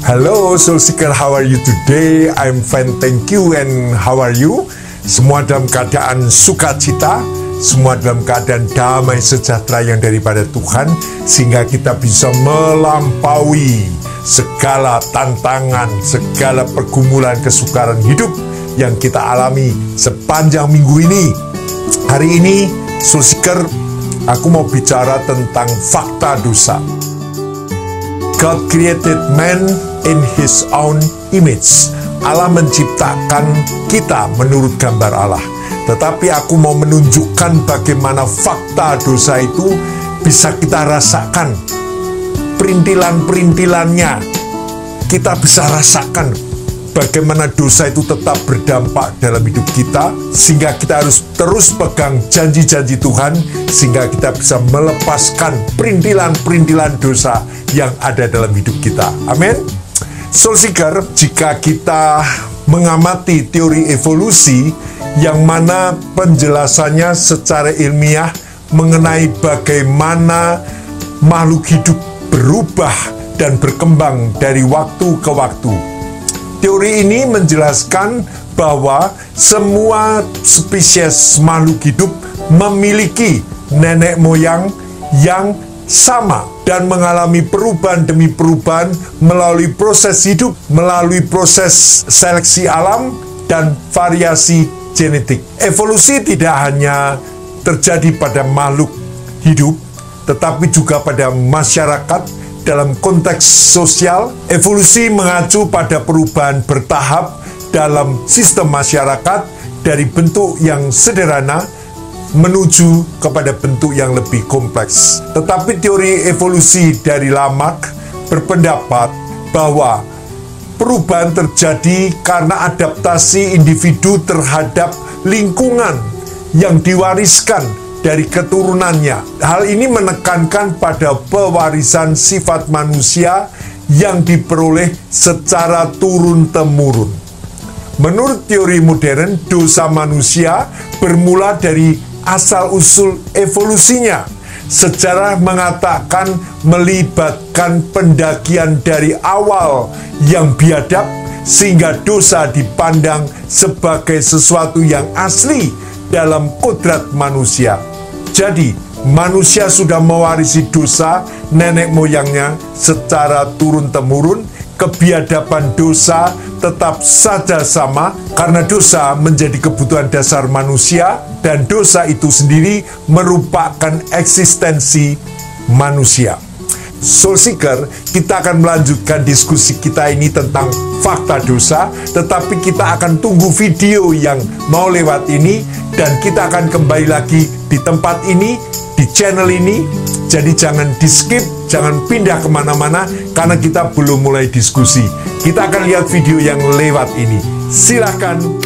Hello Soul Seeker, how are you today? I'm fine, thank you. And how are you? Semua dalam keadaan sukacita, semua dalam keadaan damai sejahtera yang daripada Tuhan, sehingga kita bisa melampaui segala tantangan, segala pergumulan kesukaran hidup yang kita alami sepanjang minggu ini. Hari ini, Soul Seeker, aku mau bicara tentang fakta dosa. God created man in His own image. Allah menciptakan kita menurut gambar Allah. Tetapi aku mau menunjukkan bagaimana fakta dosa itu bisa kita rasakan. Perintilan-perintilannya kita bisa rasakan bagaimana dosa itu tetap berdampak dalam hidup kita, sehingga kita harus terus pegang janji-janji Tuhan, sehingga kita bisa melepaskan perintilan-perintilan dosa yang ada dalam hidup kita. Amin. Soul Seeker, jika kita mengamati teori evolusi yang mana penjelasannya secara ilmiah mengenai bagaimana makhluk hidup berubah dan berkembang dari waktu ke waktu. Teori ini menjelaskan bahwa semua spesies makhluk hidup memiliki nenek moyang yang sama dan mengalami perubahan demi perubahan melalui proses hidup, melalui proses seleksi alam dan variasi genetik. Evolusi tidak hanya terjadi pada makhluk hidup, tetapi juga pada masyarakat. Dalam konteks sosial, evolusi mengacu pada perubahan bertahap dalam sistem masyarakat dari bentuk yang sederhana menuju kepada bentuk yang lebih kompleks. Tetapi teori evolusi dari Lamarck berpendapat bahwa perubahan terjadi karena adaptasi individu terhadap lingkungan yang diwariskan dari keturunannya. Hal ini menekankan pada pewarisan sifat manusia yang diperoleh secara turun-temurun. Menurut teori modern, dosa manusia bermula dari asal-usul evolusinya. Sejarah mengatakan melibatkan pendakian dari awal yang biadab, sehingga dosa dipandang sebagai sesuatu yang asli dalam kodrat manusia. Jadi, manusia sudah mewarisi dosa nenek moyangnya secara turun-temurun. Kebiadaban dosa tetap saja sama karena dosa menjadi kebutuhan dasar manusia, dan dosa itu sendiri merupakan eksistensi manusia. Soul Seeker, kita akan melanjutkan diskusi kita ini tentang fakta dosa, tetapi kita akan tunggu video yang mau lewat ini, dan kita akan kembali lagi di tempat ini, di channel ini. Jadi jangan di skip, jangan pindah kemana-mana, karena kita belum mulai diskusi. Kita akan lihat video yang lewat ini. Silakan.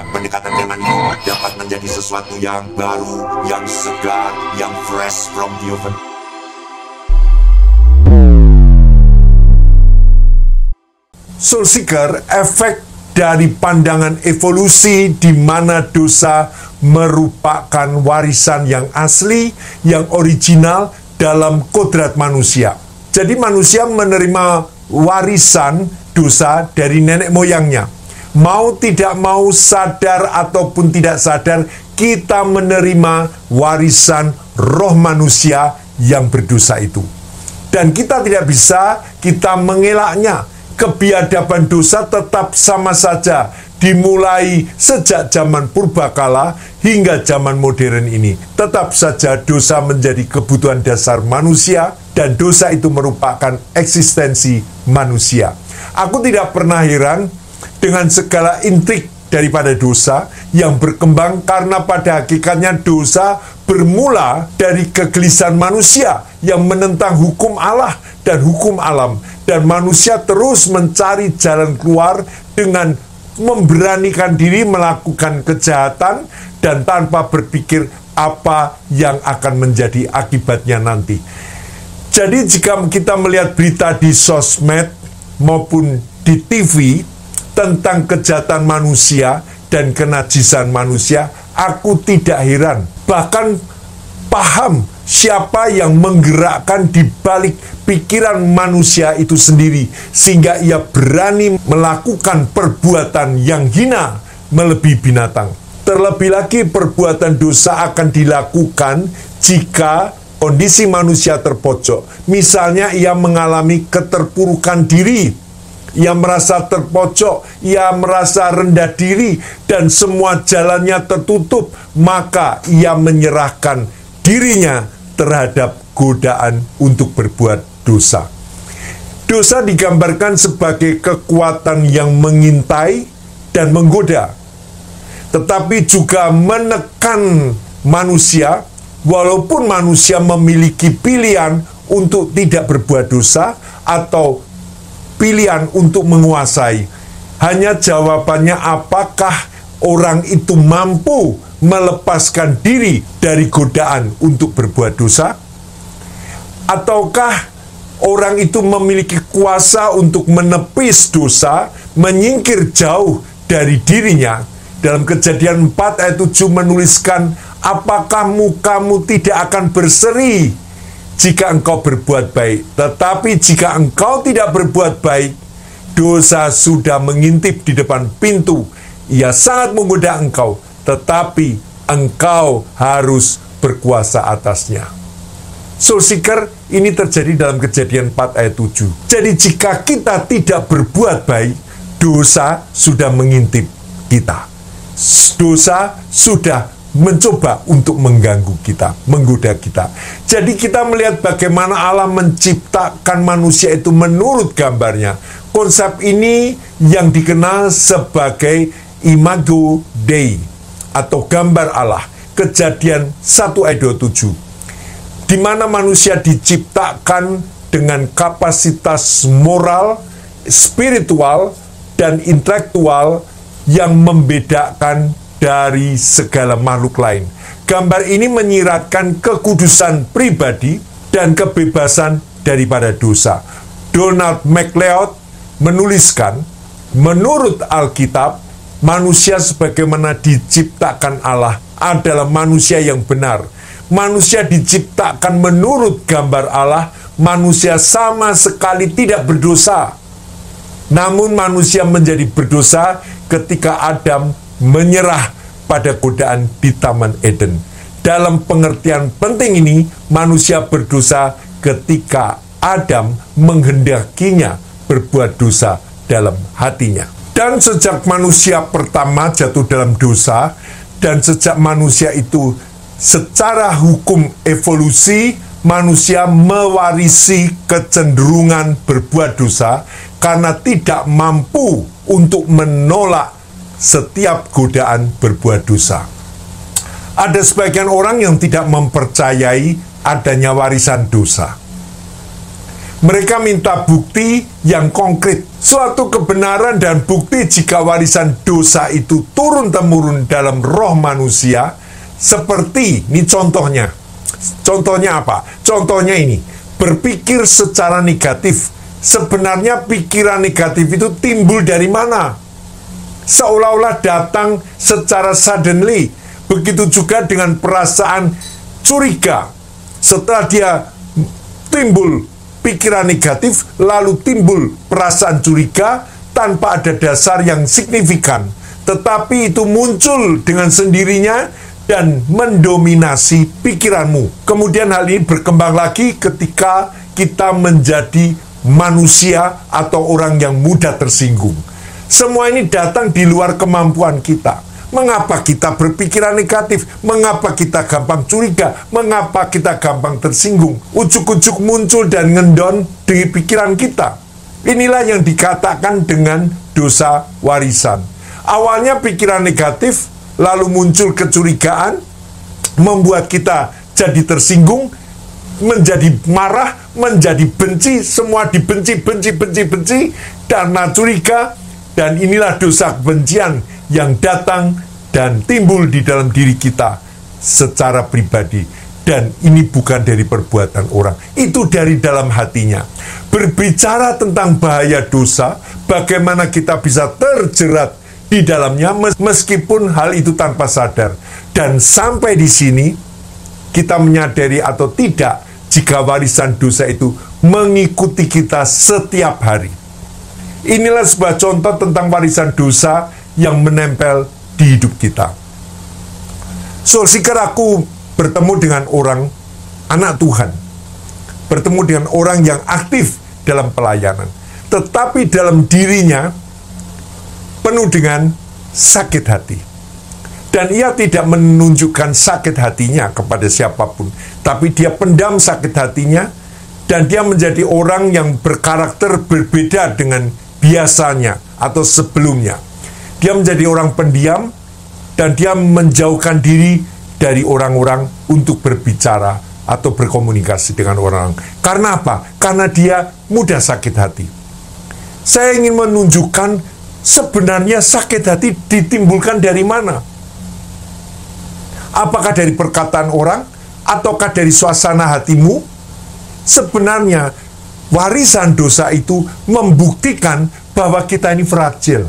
Pendekatan Jerman dapat menjadi sesuatu yang baru, yang segar, yang fresh from the oven. Soul Seeker, efek dari pandangan evolusi di mana dosa merupakan warisan yang asli, yang original dalam kodrat manusia. Jadi manusia menerima warisan dosa dari nenek moyangnya. Mau tidak mau, sadar ataupun tidak sadar, kita menerima warisan roh manusia yang berdosa itu. Dan kita tidak bisa kita mengelaknya. Kebiadaban dosa tetap sama saja dimulai sejak zaman purbakala hingga zaman modern ini. Tetap saja dosa menjadi kebutuhan dasar manusia dan dosa itu merupakan eksistensi manusia. Aku tidak pernah heran dengan segala intrik daripada dosa yang berkembang karena pada hakikatnya dosa bermula dari kegelisahan manusia yang menentang hukum Allah dan hukum alam. Dan manusia terus mencari jalan keluar dengan memberanikan diri melakukan kejahatan dan tanpa berpikir apa yang akan menjadi akibatnya nanti. Jadi jika kita melihat berita di sosmed maupun di TV tentang kejahatan manusia dan kenajisan manusia, aku tidak heran, bahkan paham siapa yang menggerakkan di balik pikiran manusia itu sendiri sehingga ia berani melakukan perbuatan yang hina melebihi binatang. Terlebih lagi perbuatan dosa akan dilakukan jika kondisi manusia terpojok. Misalnya ia mengalami keterpurukan diri, ia merasa terpojok, ia merasa rendah diri dan semua jalannya tertutup, maka ia menyerahkan dirinya terhadap godaan untuk berbuat dosa. Dosa digambarkan sebagai kekuatan yang mengintai dan menggoda, tetapi juga menekan manusia, walaupun manusia memiliki pilihan untuk tidak berbuat dosa atau pilihan untuk menguasai. Hanya jawabannya apakah orang itu mampu melepaskan diri dari godaan untuk berbuat dosa, ataukah orang itu memiliki kuasa untuk menepis dosa, menyingkir jauh dari dirinya. Dalam Kejadian 4 ayat 7 menuliskan, apakah mukamu tidak akan berseri jika engkau berbuat baik, tetapi jika engkau tidak berbuat baik, dosa sudah mengintip di depan pintu. Ia sangat menggoda engkau, tetapi engkau harus berkuasa atasnya. Soul Seeker, ini terjadi dalam Kejadian 4 ayat 7. Jadi jika kita tidak berbuat baik, dosa sudah mengintip kita. Dosa sudah mencoba untuk mengganggu kita, menggoda kita. Jadi kita melihat bagaimana Allah menciptakan manusia itu menurut gambarnya. Konsep ini yang dikenal sebagai Imago Dei atau gambar Allah. Kejadian 1 ayat 27. Di mana manusia diciptakan dengan kapasitas moral, spiritual, dan intelektual yang membedakan dari segala makhluk lain. Gambar ini menyiratkan kekudusan pribadi dan kebebasan daripada dosa. Donald MacLeod menuliskan, menurut Alkitab, manusia sebagaimana diciptakan Allah adalah manusia yang benar. Manusia diciptakan menurut gambar Allah, manusia sama sekali tidak berdosa. Namun manusia menjadi berdosa ketika Adam menyerah pada godaan di Taman Eden. Dalam pengertian penting ini, manusia berdosa ketika Adam menghendakinya berbuat dosa dalam hatinya. Dan sejak manusia pertama jatuh dalam dosa, dan sejak manusia itu secara hukum evolusi, manusia mewarisi kecenderungan berbuat dosa karena tidak mampu untuk menolak setiap godaan berbuat dosa. Ada sebagian orang yang tidak mempercayai adanya warisan dosa. Mereka minta bukti yang konkret, suatu kebenaran dan bukti jika warisan dosa itu turun-temurun dalam roh manusia, seperti, ini contohnya. Contohnya apa? Contohnya ini, berpikir secara negatif. Sebenarnya pikiran negatif itu timbul dari mana? Seolah-olah datang secara suddenly. Begitu juga dengan perasaan curiga. Setelah dia timbul pikiran negatif, lalu timbul perasaan curiga tanpa ada dasar yang signifikan. Tetapi itu muncul dengan sendirinya dan mendominasi pikiranmu. Kemudian hal ini berkembang lagi ketika kita menjadi manusia atau orang yang mudah tersinggung. Semua ini datang di luar kemampuan kita. Mengapa kita berpikiran negatif? Mengapa kita gampang curiga? Mengapa kita gampang tersinggung? Ujuk-ujuk muncul dan ngendon di pikiran kita. Inilah yang dikatakan dengan dosa warisan. Awalnya pikiran negatif, lalu muncul kecurigaan, membuat kita jadi tersinggung, menjadi marah, menjadi benci, semua dibenci, benci, karena curiga. Dan inilah dosa kebencian yang datang dan timbul di dalam diri kita secara pribadi. Dan ini bukan dari perbuatan orang, itu dari dalam hatinya. Berbicara tentang bahaya dosa, bagaimana kita bisa terjerat di dalamnya meskipun hal itu tanpa sadar. Dan sampai di sini kita menyadari atau tidak jika warisan dosa itu mengikuti kita setiap hari. Inilah sebuah contoh tentang warisan dosa yang menempel di hidup kita. Jika aku bertemu dengan orang, anak Tuhan, bertemu dengan orang yang aktif dalam pelayanan, tetapi dalam dirinya penuh dengan sakit hati. Dan ia tidak menunjukkan sakit hatinya kepada siapapun, tapi dia pendam sakit hatinya, dan dia menjadi orang yang berkarakter berbeda dengan biasanya atau sebelumnya. Dia menjadi orang pendiam, dan dia menjauhkan diri dari orang-orang untuk berbicara atau berkomunikasi dengan orang. Karena apa? Karena dia mudah sakit hati. Saya ingin menunjukkan sebenarnya sakit hati ditimbulkan dari mana? Apakah dari perkataan orang ataukah dari suasana hatimu? Sebenarnya warisan dosa itu membuktikan bahwa kita ini fragil.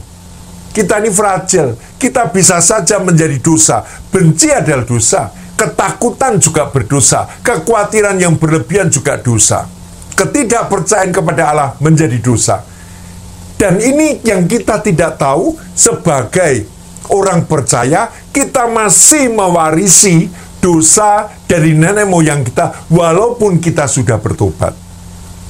Kita ini fragil. Kita bisa saja menjadi dosa. Benci adalah dosa. Ketakutan juga berdosa. Kekhawatiran yang berlebihan juga dosa. Ketidakpercayaan kepada Allah menjadi dosa. Dan ini yang kita tidak tahu sebagai orang percaya, kita masih mewarisi dosa dari nenek moyang kita walaupun kita sudah bertobat.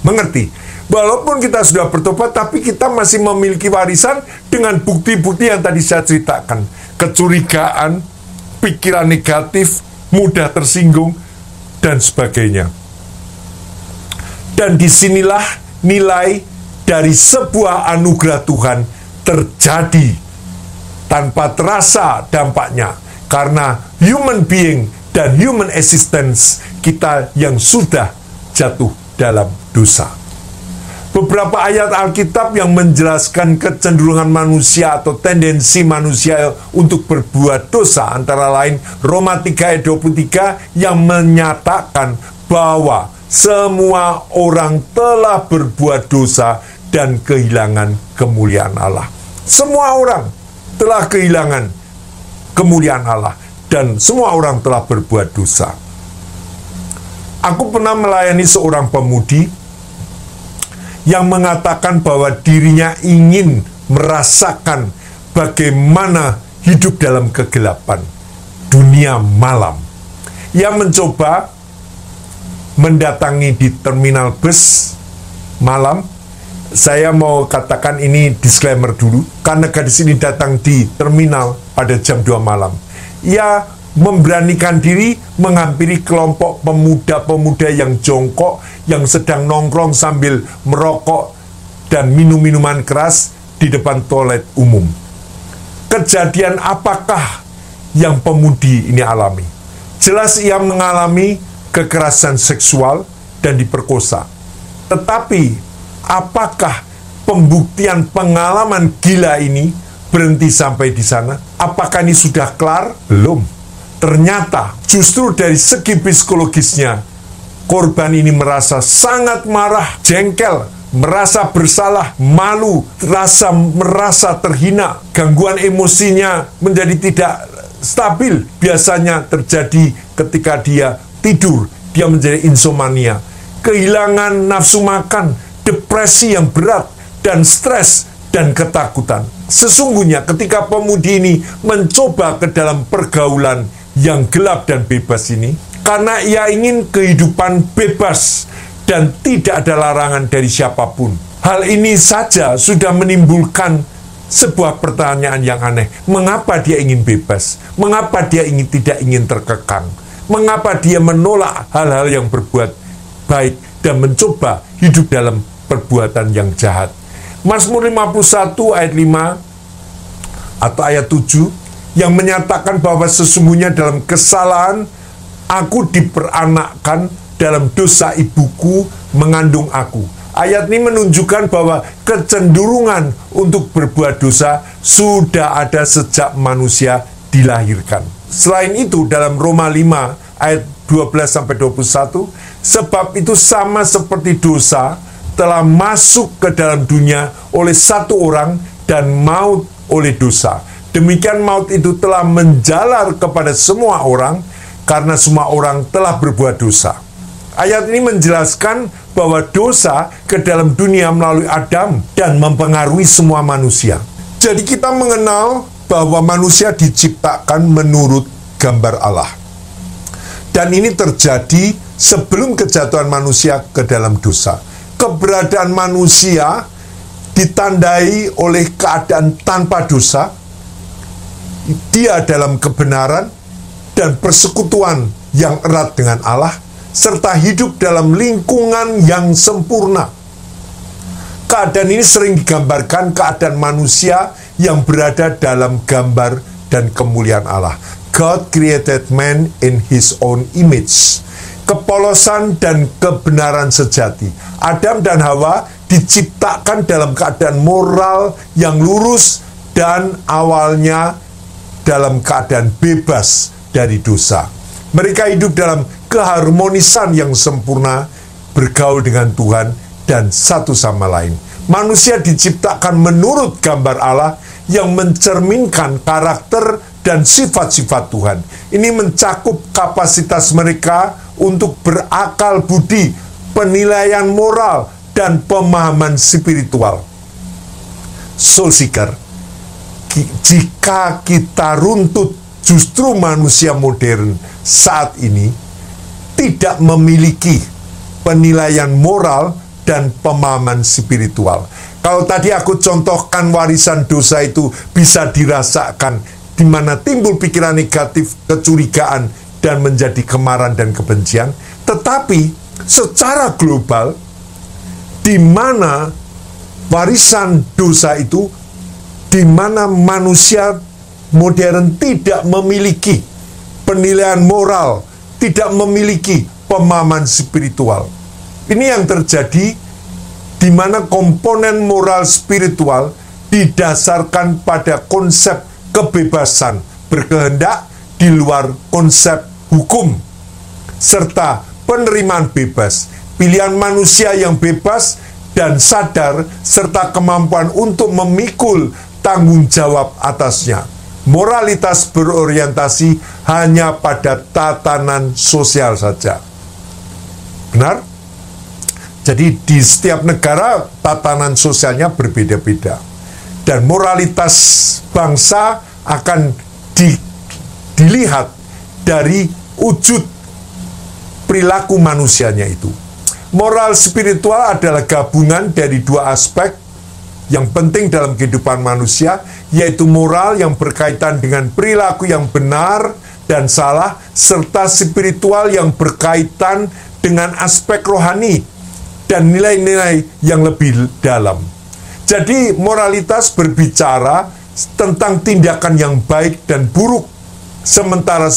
Mengerti? Walaupun kita sudah bertobat, tapi kita masih memiliki warisan dengan bukti-bukti yang tadi saya ceritakan. Kecurigaan, pikiran negatif, mudah tersinggung, dan sebagainya. Dan disinilah nilai dari sebuah anugerah Tuhan terjadi tanpa terasa dampaknya. Karena human being dan human existence kita yang sudah jatuh dalam dosa. Beberapa ayat Alkitab yang menjelaskan kecenderungan manusia atau tendensi manusia untuk berbuat dosa, antara lain Roma 3 ayat 23 yang menyatakan bahwa semua orang telah berbuat dosa dan kehilangan kemuliaan Allah. Semua orang telah kehilangan kemuliaan Allah dan semua orang telah berbuat dosa. Aku pernah melayani seorang pemudi yang mengatakan bahwa dirinya ingin merasakan bagaimana hidup dalam kegelapan dunia malam. Ia mencoba mendatangi di terminal bus malam. Saya mau katakan ini disclaimer dulu, karena gadis ini datang di terminal pada jam 2 malam. Ia memberanikan diri menghampiri kelompok pemuda-pemuda yang jongkok, yang sedang nongkrong sambil merokok dan minum minuman keras di depan toilet umum. Kejadian apakah yang pemudi ini alami? Jelas ia mengalami kekerasan seksual dan diperkosa. Tetapi apakah pembuktian pengalaman gila ini berhenti sampai di sana? Apakah ini sudah kelar? Belum. Ternyata justru dari segi psikologisnya, korban ini merasa sangat marah, jengkel, merasa bersalah, malu, merasa terhina. Gangguan emosinya menjadi tidak stabil. Biasanya terjadi ketika dia tidur, dia menjadi insomnia, kehilangan nafsu makan, depresi yang berat, dan stres dan ketakutan. Sesungguhnya ketika pemudi ini mencoba ke dalam pergaulan yang gelap dan bebas ini, karena ia ingin kehidupan bebas dan tidak ada larangan dari siapapun. Hal ini saja sudah menimbulkan sebuah pertanyaan yang aneh. Mengapa dia ingin bebas? Mengapa dia tidak ingin terkekang? Mengapa dia menolak hal-hal yang berbuat baik dan mencoba hidup dalam perbuatan yang jahat? Mazmur 51 ayat 5 atau ayat 7 yang menyatakan bahwa sesungguhnya dalam kesalahan aku diperanakkan, dalam dosa ibuku mengandung aku. Ayat ini menunjukkan bahwa kecenderungan untuk berbuat dosa sudah ada sejak manusia dilahirkan. Selain itu, dalam Roma 5 ayat 12-21, sebab itu sama seperti dosa telah masuk ke dalam dunia oleh satu orang dan maut oleh dosa. Demikian maut itu telah menjalar kepada semua orang karena semua orang telah berbuat dosa. Ayat ini menjelaskan bahwa dosa ke dalam dunia melalui Adam dan mempengaruhi semua manusia. Jadi kita mengenal bahwa manusia diciptakan menurut gambar Allah. Dan ini terjadi sebelum kejatuhan manusia ke dalam dosa. Keberadaan manusia ditandai oleh keadaan tanpa dosa. Dia dalam kebenaran dan persekutuan yang erat dengan Allah, serta hidup dalam lingkungan yang sempurna. Keadaan ini sering digambarkan keadaan manusia yang berada dalam gambar dan kemuliaan Allah. God created man in his own image. Kepolosan dan kebenaran sejati. Adam dan Hawa diciptakan dalam keadaan moral yang lurus dan awalnya dalam keadaan bebas dari dosa. Mereka hidup dalam keharmonisan yang sempurna, bergaul dengan Tuhan dan satu sama lain. Manusia diciptakan menurut gambar Allah yang mencerminkan karakter dan sifat-sifat Tuhan. Ini mencakup kapasitas mereka untuk berakal budi, penilaian moral, dan pemahaman spiritual. Soul Seeker, jika kita runtut, justru manusia modern saat ini tidak memiliki penilaian moral dan pemahaman spiritual. Kalau tadi aku contohkan warisan dosa itu bisa dirasakan, di mana timbul pikiran negatif, kecurigaan, dan menjadi kemarahan dan kebencian. Tetapi secara global, di mana warisan dosa itu, di mana manusia modern tidak memiliki penilaian moral, tidak memiliki pemahaman spiritual. Ini yang terjadi di mana komponen moral spiritual didasarkan pada konsep kebebasan berkehendak di luar konsep hukum, serta penerimaan bebas, pilihan manusia yang bebas dan sadar, serta kemampuan untuk memikul tanggung jawab atasnya. Moralitas berorientasi hanya pada tatanan sosial saja. Benar? Jadi di setiap negara tatanan sosialnya berbeda-beda. Dan moralitas bangsa akan dilihat dari wujud perilaku manusianya itu. Moral spiritual adalah gabungan dari dua aspek yang penting dalam kehidupan manusia, yaitu moral yang berkaitan dengan perilaku yang benar dan salah, serta spiritual yang berkaitan dengan aspek rohani dan nilai-nilai yang lebih dalam. Jadi moralitas berbicara tentang tindakan yang baik dan buruk, sementara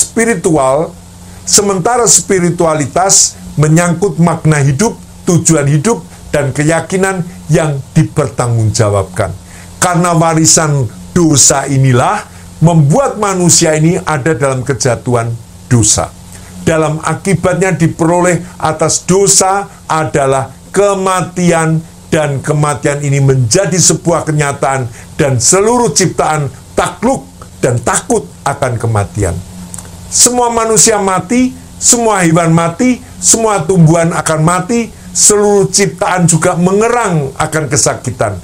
spiritualitas menyangkut makna hidup, tujuan hidup, dan keyakinan yang dipertanggungjawabkan. Karena warisan dosa inilah membuat manusia ini ada dalam kejatuhan dosa. Dalam akibatnya diperoleh atas dosa adalah kematian, dan kematian ini menjadi sebuah kenyataan dan seluruh ciptaan takluk dan takut akan kematian. Semua manusia mati, semua hewan mati, semua tumbuhan akan mati, seluruh ciptaan juga mengerang akan kesakitan.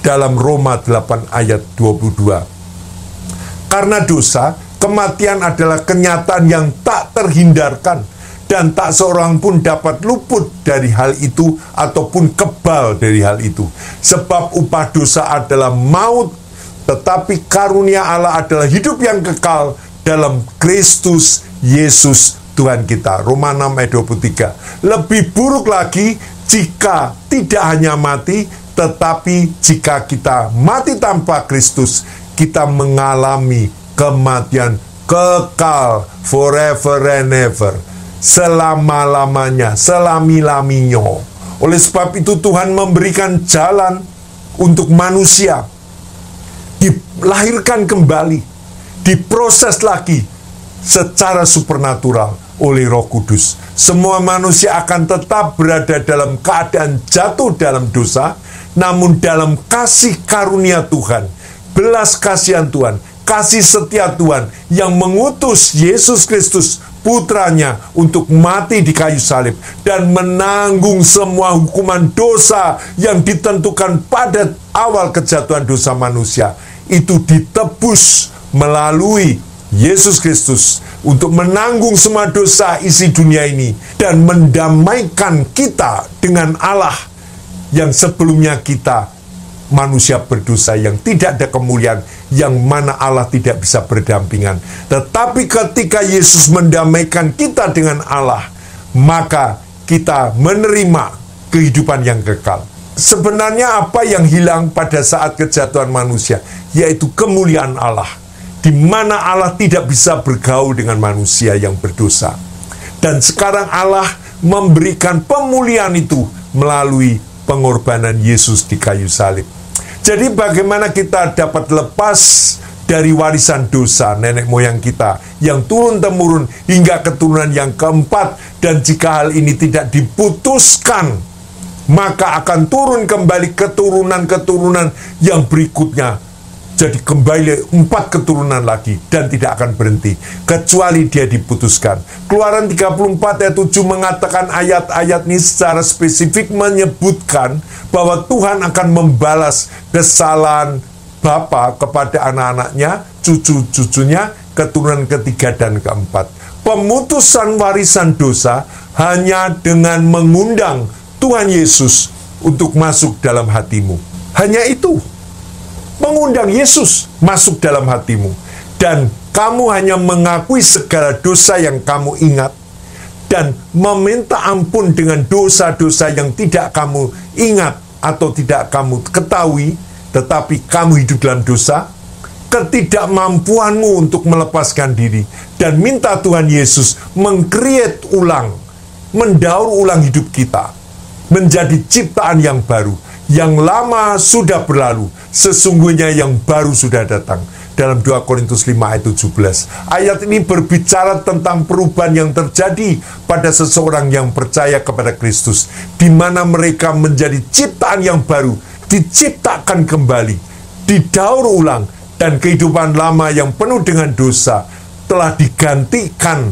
Dalam Roma 8 ayat 22. Karena dosa, kematian adalah kenyataan yang tak terhindarkan dan tak seorang pun dapat luput dari hal itu ataupun kebal dari hal itu. Sebab upah dosa adalah maut, tetapi karunia Allah adalah hidup yang kekal dalam Kristus Yesus Tuhan kita. Roma 6 ayat 23. Lebih buruk lagi jika tidak hanya mati, tetapi jika kita mati tanpa Kristus, kita mengalami kematian kekal, forever and ever, selama-lamanya, selami-laminya. Oleh sebab itu Tuhan memberikan jalan untuk manusia dilahirkan kembali, diproses lagi secara supernatural oleh Roh Kudus. Semua manusia akan tetap berada dalam keadaan jatuh dalam dosa, namun dalam kasih karunia Tuhan, belas kasihan Tuhan, kasih setia Tuhan yang mengutus Yesus Kristus putranya untuk mati di kayu salib dan menanggung semua hukuman dosa yang ditentukan pada awal kejatuhan dosa manusia. Itu ditebus melalui Yesus Kristus untuk menanggung semua dosa isi dunia ini dan mendamaikan kita dengan Allah yang sebelumnya kita manusia berdosa yang tidak ada kemuliaan, yang mana Allah tidak bisa berdampingan. Tetapi ketika Yesus mendamaikan kita dengan Allah, maka kita menerima kehidupan yang kekal. Sebenarnya apa yang hilang pada saat kejatuhan manusia? Yaitu kemuliaan Allah, di mana Allah tidak bisa bergaul dengan manusia yang berdosa. Dan sekarang Allah memberikan pemulihan itu melalui pengorbanan Yesus di kayu salib. Jadi bagaimana kita dapat lepas dari warisan dosa nenek moyang kita yang turun-temurun hingga keturunan yang keempat, dan jika hal ini tidak diputuskan, maka akan turun kembali keturunan-keturunan yang berikutnya. Jadi kembali 4 keturunan lagi dan tidak akan berhenti kecuali dia diputuskan. Keluaran 34 ayat 7 mengatakan, ayat-ayat ini secara spesifik menyebutkan bahwa Tuhan akan membalas kesalahan bapa kepada anak-anaknya, cucu-cucunya, keturunan ketiga dan keempat. Pemutusan warisan dosa hanya dengan mengundang Tuhan Yesus untuk masuk dalam hatimu. Hanya itu. Mengundang Yesus masuk dalam hatimu, dan kamu hanya mengakui segala dosa yang kamu ingat dan meminta ampun dengan dosa-dosa yang tidak kamu ingat atau tidak kamu ketahui, tetapi kamu hidup dalam dosa, ketidakmampuanmu untuk melepaskan diri, dan minta Tuhan Yesus meng-create ulang, mendaur ulang hidup kita menjadi ciptaan yang baru. Yang lama sudah berlalu, sesungguhnya yang baru sudah datang. Dalam 2 Korintus 5 ayat 17. Ayat ini berbicara tentang perubahan yang terjadi pada seseorang yang percaya kepada Kristus, di mana mereka menjadi ciptaan yang baru, diciptakan kembali, didaur ulang, dan kehidupan lama yang penuh dengan dosa telah digantikan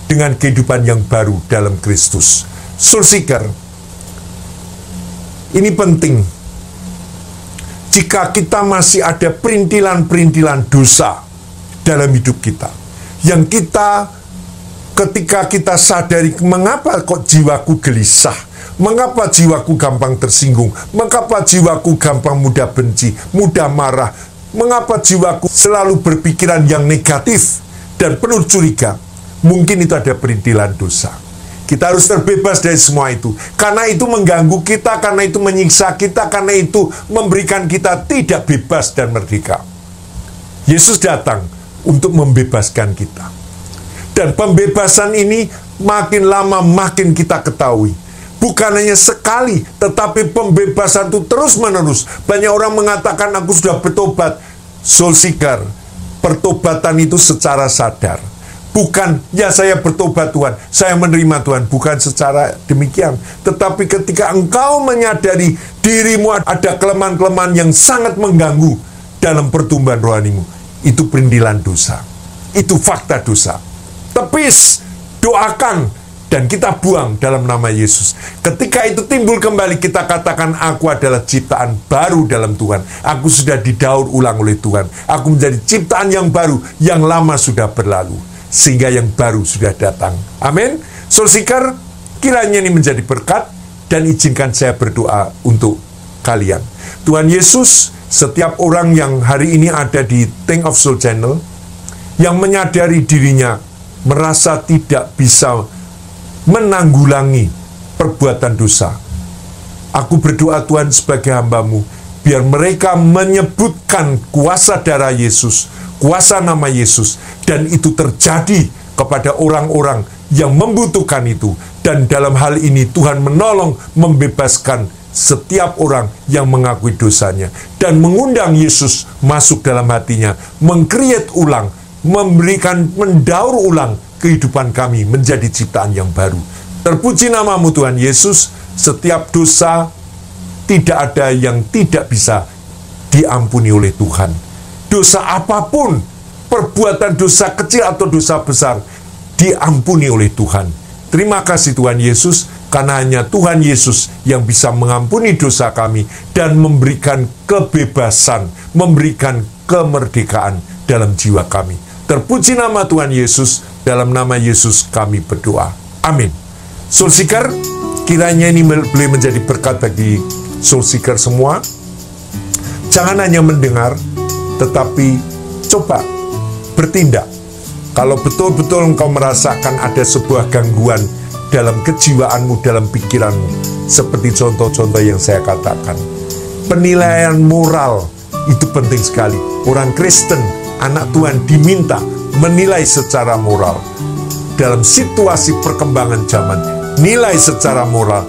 dengan kehidupan yang baru dalam Kristus. Soul Seeker, ini penting. Jika kita masih ada perintilan-perintilan dosa dalam hidup kita, yang kita ketika kita sadari, mengapa kok jiwaku gelisah, mengapa jiwaku gampang tersinggung, mengapa jiwaku gampang mudah benci, mudah marah, mengapa jiwaku selalu berpikiran yang negatif dan penuh curiga, mungkin itu ada perintilan dosa. Kita harus terbebas dari semua itu. Karena itu mengganggu kita, karena itu menyiksa kita, karena itu memberikan kita tidak bebas dan merdeka. Yesus datang untuk membebaskan kita. Dan pembebasan ini makin lama makin kita ketahui. Bukan hanya sekali, tetapi pembebasan itu terus-menerus. Banyak orang mengatakan, aku sudah bertobat. Soul Seeker, pertobatan itu secara sadar. Bukan, ya saya bertobat Tuhan, saya menerima Tuhan. Bukan secara demikian. Tetapi ketika engkau menyadari dirimu ada kelemahan-kelemahan yang sangat mengganggu dalam pertumbuhan rohanimu, itu perintilan dosa. Itu fakta dosa. Tepis, doakan, dan kita buang dalam nama Yesus. Ketika itu timbul kembali, kita katakan, aku adalah ciptaan baru dalam Tuhan. Aku sudah didaur ulang oleh Tuhan. Aku menjadi ciptaan yang baru, yang lama sudah berlalu. Sehingga yang baru sudah datang. Amin. Soul Seeker, kiranya ini menjadi berkat, dan izinkan saya berdoa untuk kalian. Tuhan Yesus, setiap orang yang hari ini ada di Think of Soul Channel, yang menyadari dirinya merasa tidak bisa menanggulangi perbuatan dosa, aku berdoa Tuhan sebagai hamba-Mu, biar mereka menyebutkan kuasa darah Yesus, kuasa nama Yesus, dan itu terjadi kepada orang-orang yang membutuhkan itu. Dan dalam hal ini Tuhan menolong, membebaskan setiap orang yang mengakui dosanya, dan mengundang Yesus masuk dalam hatinya, meng-create ulang, mendaur ulang kehidupan kami menjadi ciptaan yang baru. Terpuji nama-Mu Tuhan Yesus. Setiap dosa, tidak ada yang tidak bisa diampuni oleh Tuhan. Dosa apapun, perbuatan dosa kecil atau dosa besar, diampuni oleh Tuhan. Terima kasih Tuhan Yesus, karena hanya Tuhan Yesus yang bisa mengampuni dosa kami dan memberikan kebebasan, memberikan kemerdekaan dalam jiwa kami. Terpuji nama Tuhan Yesus, dalam nama Yesus kami berdoa. Amin. Soul Seeker, kiranya ini boleh menjadi berkat bagi Soul Seeker semua. Jangan hanya mendengar, tetapi coba bertindak. Kalau betul-betul engkau merasakan ada sebuah gangguan dalam kejiwaanmu, dalam pikiranmu, seperti contoh-contoh yang saya katakan. Penilaian moral itu penting sekali. Orang Kristen, anak Tuhan diminta menilai secara moral. Dalam situasi perkembangan zaman, nilai secara moral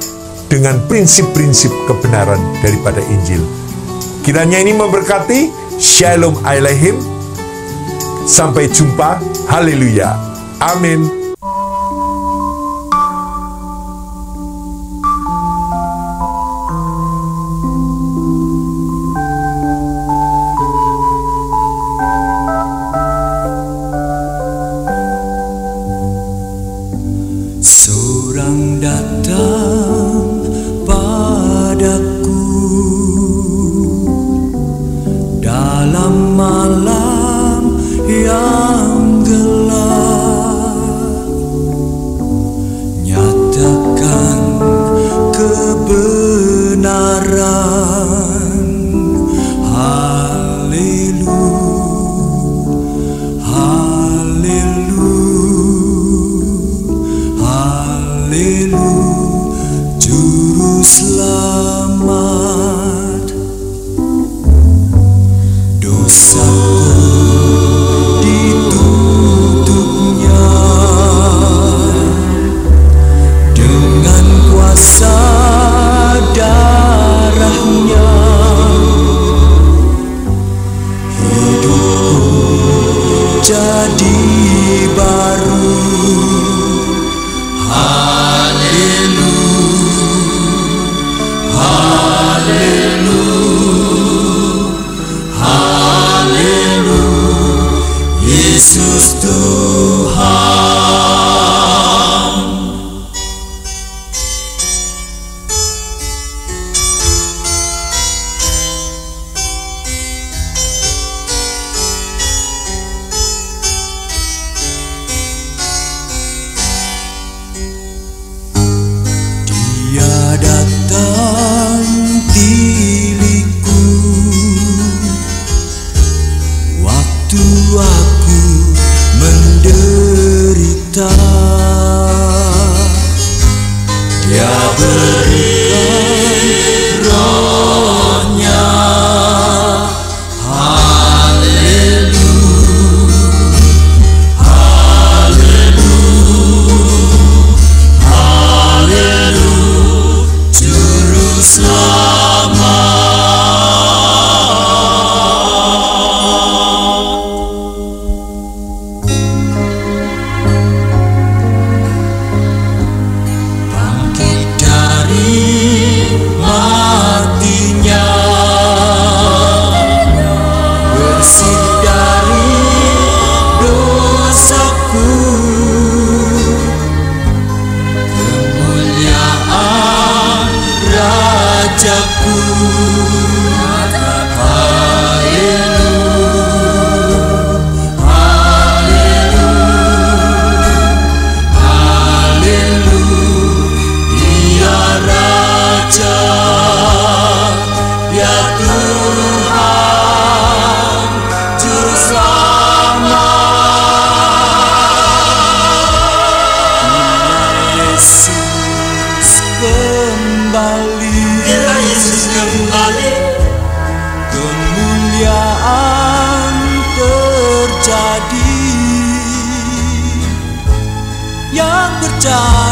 dengan prinsip-prinsip kebenaran daripada Injil. Kiranya ini memberkati. Shalom Aleichem. Sampai jumpa. Haleluya. Amin. Seorang datang padaku dalam malam yang gelap, nyatakan kebenaran. Haleluya, haleluya, haleluya, juru selamat. Dosaku ditutupnya dengan kuasa darahnya. Hidupku jadi baru. Yesus Tuhan. Dia datang tiliku waktu aku menderita. Dia berikan rohnya. Haleluya, haleluya, haleluya, juru selamat. Bangkit dari matinya, bersih dari dosaku, kemuliaan Rajaku. Haleluya, haleluya,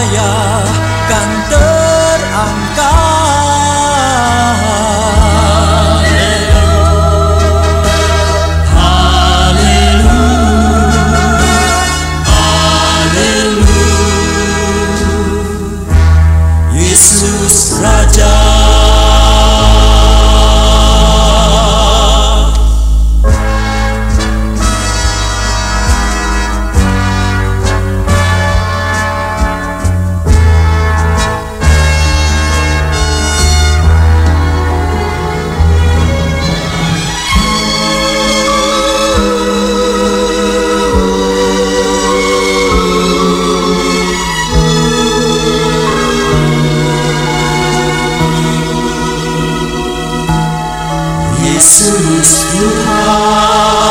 saya kan terangkat. Yesus Raja. Yesus Tuhan.